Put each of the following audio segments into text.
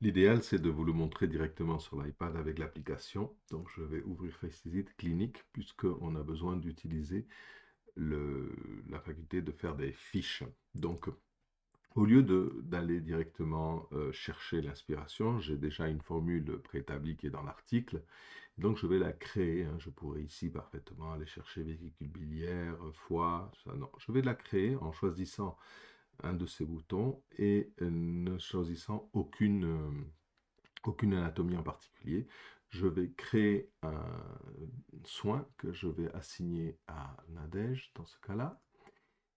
L'idéal, c'est de vous le montrer directement sur l'iPad avec l'application. Donc, je vais ouvrir FaceVisite Clinique puisqu'on a besoin d'utiliser la faculté de faire des fiches. Donc, au lieu d'aller directement chercher l'inspiration, j'ai déjà une formule préétablie qui est dans l'article. Donc, je vais la créer, hein. Je pourrais ici parfaitement aller chercher vésicule biliaire, foie, ça, non. Je vais la créer en choisissant un de ces boutons et ne choisissant aucune anatomie en particulier. Je vais créer un soin que je vais assigner à Nadège dans ce cas-là.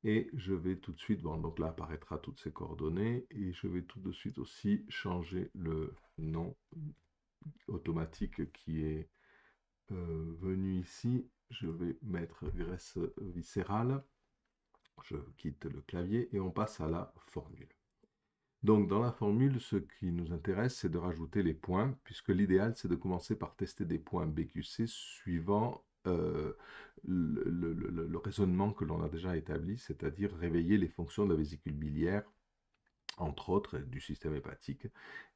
Et je vais tout de suite, bon, donc là apparaîtra toutes ces coordonnées, et je vais tout de suite aussi changer le nom automatique qui est venu ici. Je vais mettre graisse viscérale. Je quitte le clavier et on passe à la formule. Donc dans la formule, ce qui nous intéresse, c'est de rajouter les points, puisque l'idéal, c'est de commencer par tester des points BQC suivant le raisonnement que l'on a déjà établi, c'est-à-dire réveiller les fonctions de la vésicule biliaire, entre autres, du système hépatique,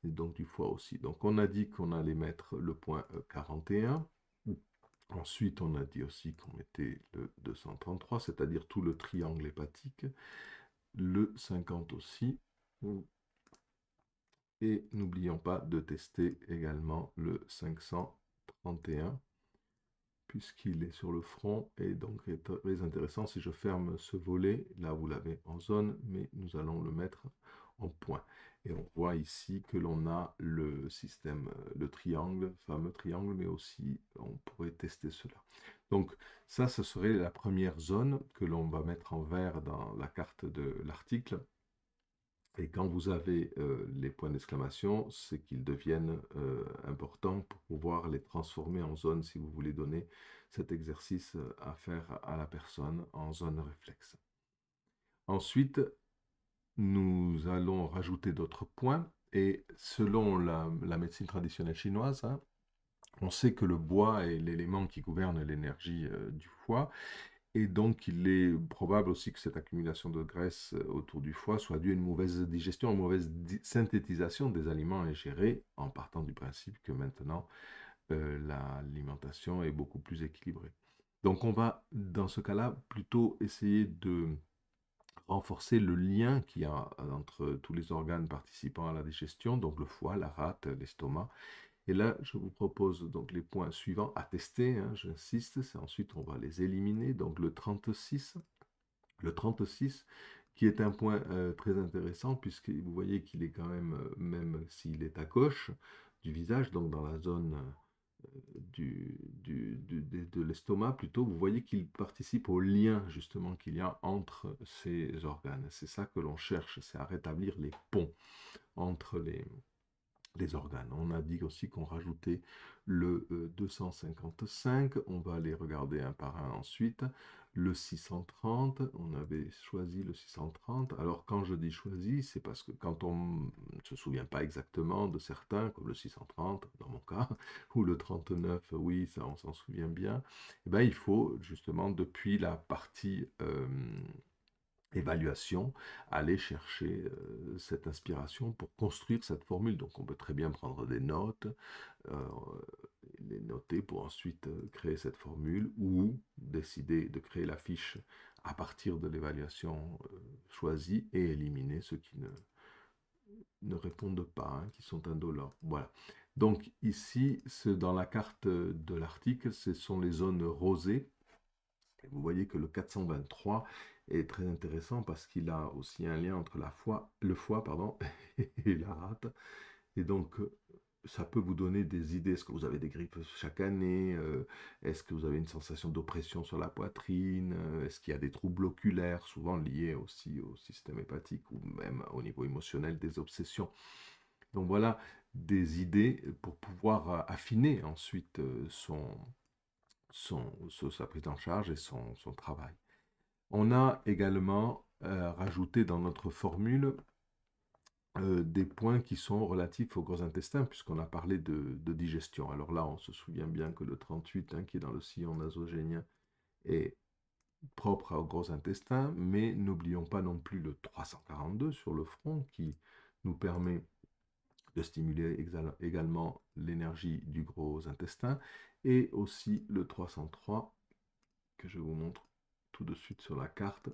et donc du foie aussi. Donc on a dit qu'on allait mettre le point 41. Ensuite, on a dit aussi qu'on mettait le 233, c'est-à-dire tout le triangle hépatique, le 50 aussi. Et n'oublions pas de tester également le 531, puisqu'il est sur le front, et donc est très intéressant. Si je ferme ce volet, là vous l'avez en zone, mais nous allons le mettre en point. Et on voit ici que l'on a le système, le triangle, fameux triangle, mais aussi on pourrait tester cela. Donc ça, ce serait la première zone que l'on va mettre en vert dans la carte de l'article. Et quand vous avez les points d'exclamation, c'est qu'ils deviennent importants pour pouvoir les transformer en zone si vous voulez donner cet exercice à faire à la personne en zone réflexe. Ensuite, nous allons rajouter d'autres points et selon la médecine traditionnelle chinoise, hein, on sait que le bois est l'élément qui gouverne l'énergie du foie. Et donc, il est probable aussi que cette accumulation de graisse autour du foie soit due à une mauvaise digestion, une mauvaise synthétisation des aliments ingérés, en partant du principe que maintenant, l'alimentation est beaucoup plus équilibrée. Donc, on va, dans ce cas-là, plutôt essayer de renforcer le lien qu'il y a entre tous les organes participant à la digestion, donc le foie, la rate, l'estomac. Et là, je vous propose donc les points suivants à tester, hein, j'insiste, c'est ensuite on va les éliminer. Donc le 36, qui est un point très intéressant puisque vous voyez qu'il est quand même s'il est à gauche du visage, donc dans la zone de l'estomac plutôt, vous voyez qu'il participe au lien justement qu'il y a entre ces organes. C'est ça que l'on cherche, c'est à rétablir les ponts entre les organes. On a dit aussi qu'on rajoutait le 255, on va les regarder un par un ensuite. Le 630, on avait choisi le 630. Alors quand je dis choisi, c'est parce que quand on ne se souvient pas exactement de certains, comme le 630 dans mon cas, ou le 39, oui, ça on s'en souvient bien, eh ben, il faut justement depuis la partie évaluation, aller chercher cette inspiration pour construire cette formule. Donc on peut très bien prendre des notes, euh, les noter pour ensuite créer cette formule ou décider de créer la fiche à partir de l'évaluation choisie et éliminer ceux qui ne répondent pas, hein, qui sont indolents. Voilà. Donc ici, dans la carte de l'article, ce sont les zones rosées. Et vous voyez que le 423 est très intéressant parce qu'il a aussi un lien entre le foie pardon, et la rate. Et donc, ça peut vous donner des idées. Est-ce que vous avez des grippes chaque année? Est-ce que vous avez une sensation d'oppression sur la poitrine? Est-ce qu'il y a des troubles oculaires, souvent liés aussi au système hépatique ou même au niveau émotionnel, des obsessions? Donc voilà des idées pour pouvoir affiner ensuite sa prise en charge et son travail. On a également rajouté dans notre formule des points qui sont relatifs au gros intestin, puisqu'on a parlé de digestion. Alors là, on se souvient bien que le 38, hein, qui est dans le sillon nasogénien, est propre au gros intestin, mais n'oublions pas non plus le 342 sur le front, qui nous permet de stimuler également l'énergie du gros intestin, et aussi le 303, que je vous montre tout de suite sur la carte.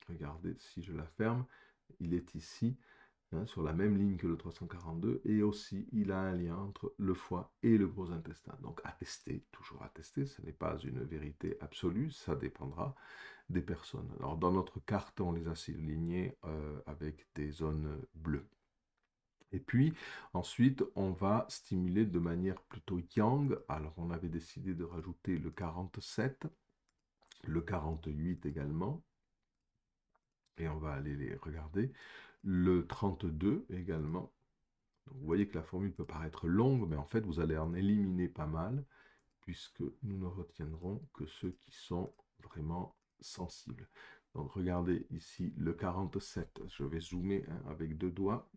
Regardez, si je la ferme, il est ici, hein, sur la même ligne que le 342, et aussi il a un lien entre le foie et le gros intestin. Donc à tester, toujours à tester, ce n'est pas une vérité absolue, ça dépendra des personnes. Alors dans notre carte, on les a soulignés avec des zones bleues. Et puis ensuite, on va stimuler de manière plutôt yang. Alors on avait décidé de rajouter le 47, le 48 également, et on va aller les regarder. Le 32 également. Donc vous voyez que la formule peut paraître longue, mais en fait vous allez en éliminer pas mal, puisque nous ne retiendrons que ceux qui sont vraiment sensibles. Donc regardez ici le 47, je vais zoomer hein, avec deux doigts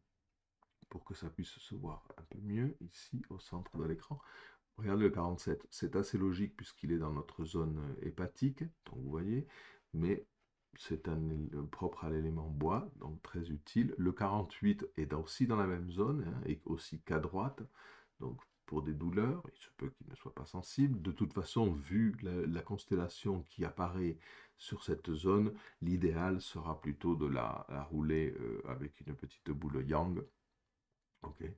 pour que ça puisse se voir un peu mieux ici au centre de l'écran. Regardez le 47, c'est assez logique puisqu'il est dans notre zone hépatique, donc vous voyez, mais c'est propre à l'élément bois, donc très utile. Le 48 est aussi dans la même zone, hein, et aussi qu'à droite, donc pour des douleurs, il se peut qu'il ne soit pas sensible. De toute façon, vu la constellation qui apparaît sur cette zone, l'idéal sera plutôt de la rouler avec une petite boule yang. Okay.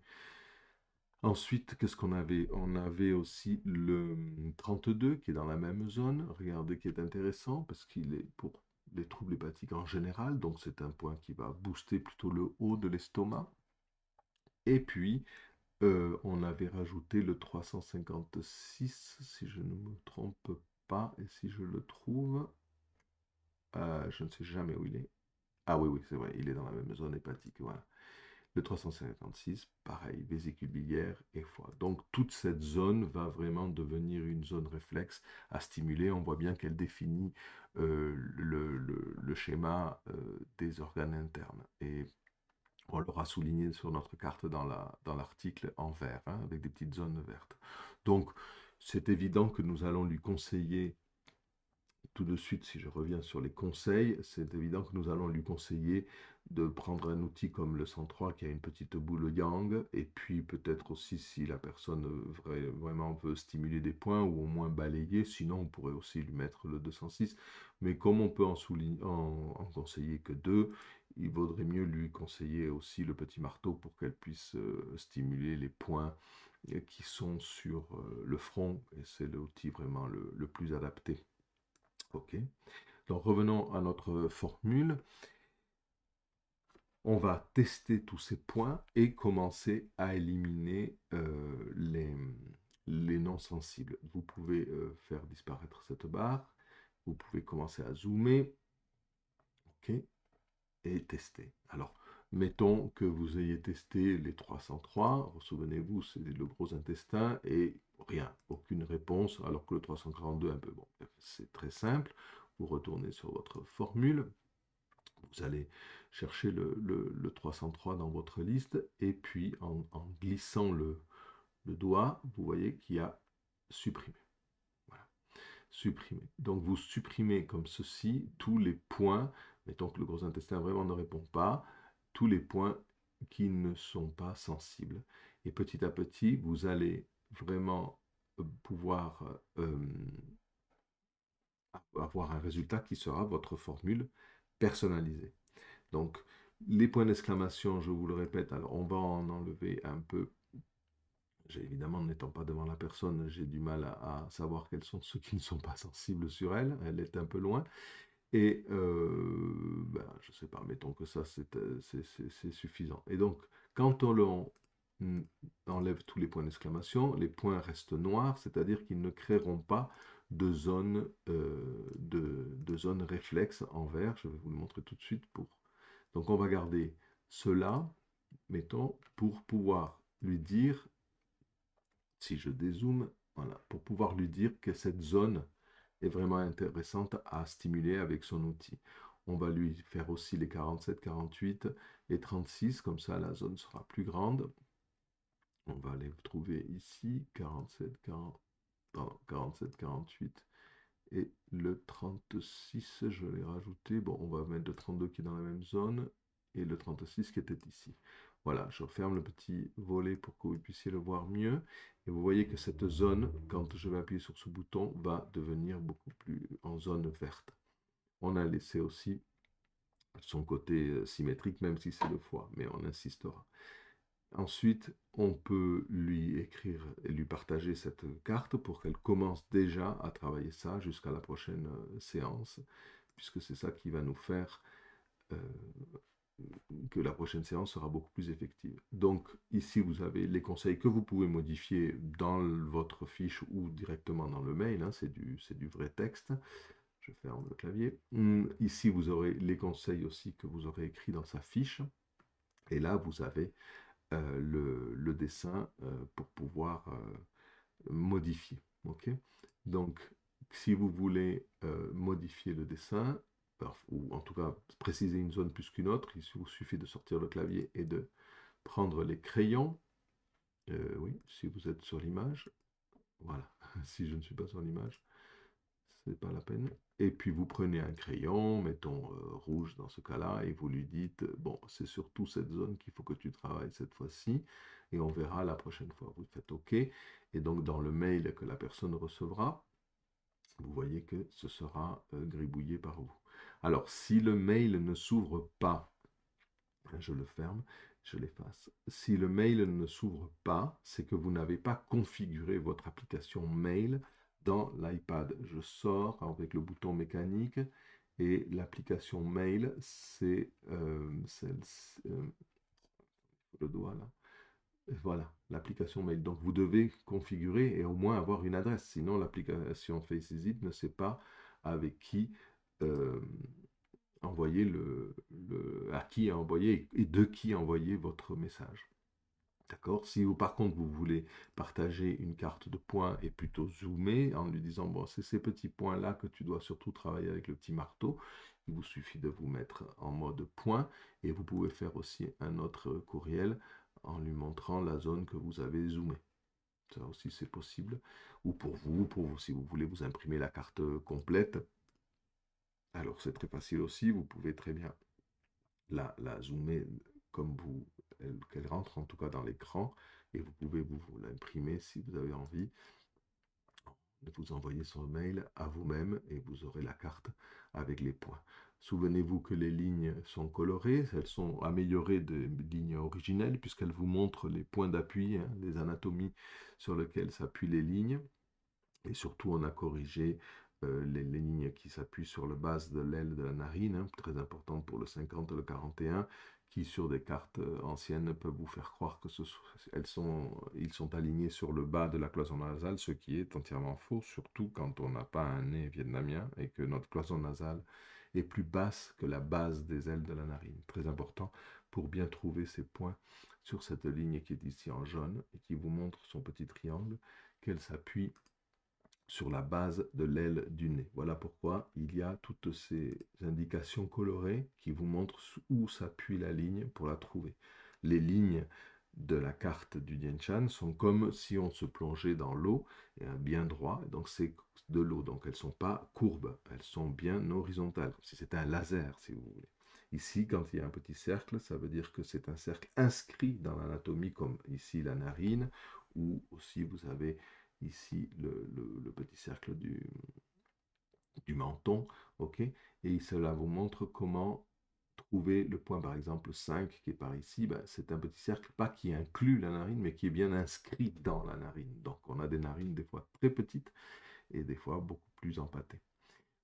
Ensuite, qu'est-ce qu'on avait? On avait aussi le 32 qui est dans la même zone. Regardez qui est intéressant parce qu'il est pour les troubles hépatiques en général. Donc c'est un point qui va booster plutôt le haut de l'estomac. Et puis, on avait rajouté le 356, si je ne me trompe pas. Et si je le trouve, je ne sais jamais où il est. Ah oui, oui, c'est vrai, il est dans la même zone hépatique. Voilà. Le 356, pareil, vésicule biliaire et foie. Donc toute cette zone va vraiment devenir une zone réflexe à stimuler. On voit bien qu'elle définit le schéma des organes internes. Et on l'aura souligné sur notre carte dans l'article en vert, hein, avec des petites zones vertes. Donc c'est évident que nous allons lui conseiller tout de suite, si je reviens sur les conseils, c'est évident que nous allons lui conseiller de prendre un outil comme le 103 qui a une petite boule yang, et puis peut-être aussi si la personne vraiment veut stimuler des points ou au moins balayer, sinon on pourrait aussi lui mettre le 206. Mais comme on peut en conseiller que deux, il vaudrait mieux lui conseiller aussi le petit marteau pour qu'elle puisse stimuler les points qui sont sur le front, et c'est l'outil vraiment le plus adapté. Ok, donc revenons à notre formule. On va tester tous ces points et commencer à éliminer les non sensibles. Vous pouvez faire disparaître cette barre. Vous pouvez commencer à zoomer. Ok, et tester. Alors, mettons que vous ayez testé les 303. Souvenez-vous, c'est le gros intestin et rien, aucune réponse, alors que le 342, un peu bon. C'est très simple. Vous retournez sur votre formule. Vous allez chercher le 303 dans votre liste et puis en glissant le doigt, vous voyez qu'il y a supprimé. Voilà, supprimé. Donc vous supprimez comme ceci tous les points, mettons que le gros intestin vraiment ne répond pas, tous les points qui ne sont pas sensibles. Et petit à petit, vous allez vraiment pouvoir avoir un résultat qui sera votre formule personnalisée. Donc, les points d'exclamation, je vous le répète, alors on va en enlever un peu. Évidemment, n'étant pas devant la personne, j'ai du mal à savoir quels sont ceux qui ne sont pas sensibles sur elle. Elle est un peu loin. Et, ben, je ne sais pas, mettons que ça, c'est suffisant. Et donc, quand on enlève tous les points d'exclamation, les points restent noirs, c'est-à-dire qu'ils ne créeront pas de zone, de zone réflexe en vert. Je vais vous le montrer tout de suite. Donc, on va garder cela, mettons, pour pouvoir lui dire, si je dézoome, voilà, pour pouvoir lui dire que cette zone est vraiment intéressante à stimuler avec son outil. On va lui faire aussi les 47, 48 et 36, comme ça la zone sera plus grande. On va les trouver ici, 47, 48 et le 36, je l'ai rajouté. Bon, on va mettre le 32 qui est dans la même zone et le 36 qui était ici. Voilà, je ferme le petit volet pour que vous puissiez le voir mieux. Et vous voyez que cette zone, quand je vais appuyer sur ce bouton, va devenir beaucoup plus en zone verte. On a laissé aussi son côté symétrique, même si c'est le foie, mais on insistera. Ensuite, on peut lui écrire et lui partager cette carte pour qu'elle commence déjà à travailler ça jusqu'à la prochaine séance, puisque c'est ça qui va nous faire euh, que la prochaine séance sera beaucoup plus effective. Donc ici, vous avez les conseils que vous pouvez modifier dans votre fiche ou directement dans le mail, hein, c'est du vrai texte. Je ferme le clavier. Ici, vous aurez les conseils aussi que vous aurez écrits dans sa fiche. Et là, vous avez le dessin pour pouvoir modifier. Ok. Donc, si vous voulez modifier le dessin, ou en tout cas préciser une zone plus qu'une autre, il vous suffit de sortir le clavier et de prendre les crayons. Oui, si vous êtes sur l'image. Voilà, si je ne suis pas sur l'image, c'est pas la peine. Et puis vous prenez un crayon, mettons rouge dans ce cas-là, et vous lui dites, bon, c'est surtout cette zone qu'il faut que tu travailles cette fois-ci, et on verra la prochaine fois. Vous faites OK, et donc dans le mail que la personne recevra, vous voyez que ce sera gribouillé par vous. Alors, si le mail ne s'ouvre pas, je le ferme, je l'efface. Si le mail ne s'ouvre pas, c'est que vous n'avez pas configuré votre application mail dans l'iPad. Je sors avec le bouton mécanique et l'application mail, c'est le doigt là. Voilà, l'application mail. Donc vous devez configurer et au moins avoir une adresse. Sinon, l'application FaceIt ne sait pas avec qui euh, envoyer à qui envoyer et de qui envoyer votre message. D'accord. Si vous, par contre, vous voulez partager une carte de points et plutôt zoomer en lui disant, bon, c'est ces petits points-là que tu dois surtout travailler avec le petit marteau, il vous suffit de vous mettre en mode point et vous pouvez faire aussi un autre courriel en lui montrant la zone que vous avez zoomée. Ça aussi, c'est possible. Ou pour vous, si vous voulez vous imprimer la carte complète, alors c'est très facile aussi, vous pouvez très bien la zoomer comme vous, qu'elle rentre en tout cas dans l'écran, et vous pouvez vous l'imprimer si vous avez envie, vous envoyer son mail à vous-même et vous aurez la carte avec les points. Souvenez-vous que les lignes sont colorées, elles sont améliorées des lignes originelles puisqu'elles vous montrent les points d'appui, hein, les anatomies sur lesquelles s'appuient les lignes. Et surtout, on a corrigé les lignes qui s'appuient sur le base de l'aile de la narine, hein, très important pour le 50 et le 41, qui sur des cartes anciennes peuvent vous faire croire que ils sont alignés sur le bas de la cloison nasale, ce qui est entièrement faux, surtout quand on n'a pas un nez vietnamien et que notre cloison nasale est plus basse que la base des ailes de la narine. Très important pour bien trouver ces points sur cette ligne qui est ici en jaune et qui vous montre son petit triangle, qu'elle s'appuie sur la base de l'aile du nez. Voilà pourquoi il y a toutes ces indications colorées qui vous montrent où s'appuie la ligne pour la trouver. Les lignes de la carte du Dien Shan sont comme si on se plongeait dans l'eau, bien droit, donc c'est de l'eau, donc elles ne sont pas courbes, elles sont bien horizontales, comme si c'était un laser, si vous voulez. Ici, quand il y a un petit cercle, ça veut dire que c'est un cercle inscrit dans l'anatomie, comme ici la narine, ou aussi vous avez ici le petit cercle du menton, ok? Et cela vous montre comment trouver le point, par exemple 5 qui est par ici, ben, c'est un petit cercle, pas qui inclut la narine, mais qui est bien inscrit dans la narine. Donc on a des narines des fois très petites et des fois beaucoup plus empâtées.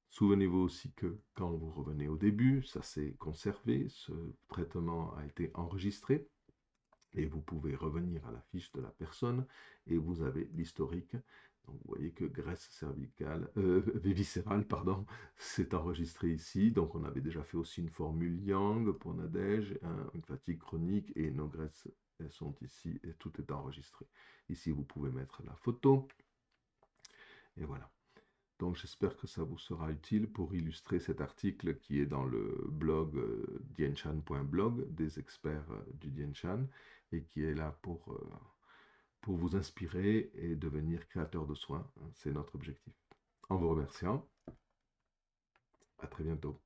Souvenez-vous aussi que quand vous revenez au début, ça s'est conservé, ce traitement a été enregistré, et vous pouvez revenir à la fiche de la personne et vous avez l'historique. Donc vous voyez que graisse cervicale, viscérale, pardon, c'est enregistré ici. Donc on avait déjà fait aussi une formule Yang pour Nadège, une fatigue chronique et nos graisses elles sont ici et tout est enregistré. Ici vous pouvez mettre la photo et voilà. Donc j'espère que ça vous sera utile pour illustrer cet article qui est dans le blog dienchan.blog des experts du Dien Shan et qui est là pour vous inspirer et devenir créateur de soins. C'est notre objectif. En vous remerciant, à très bientôt.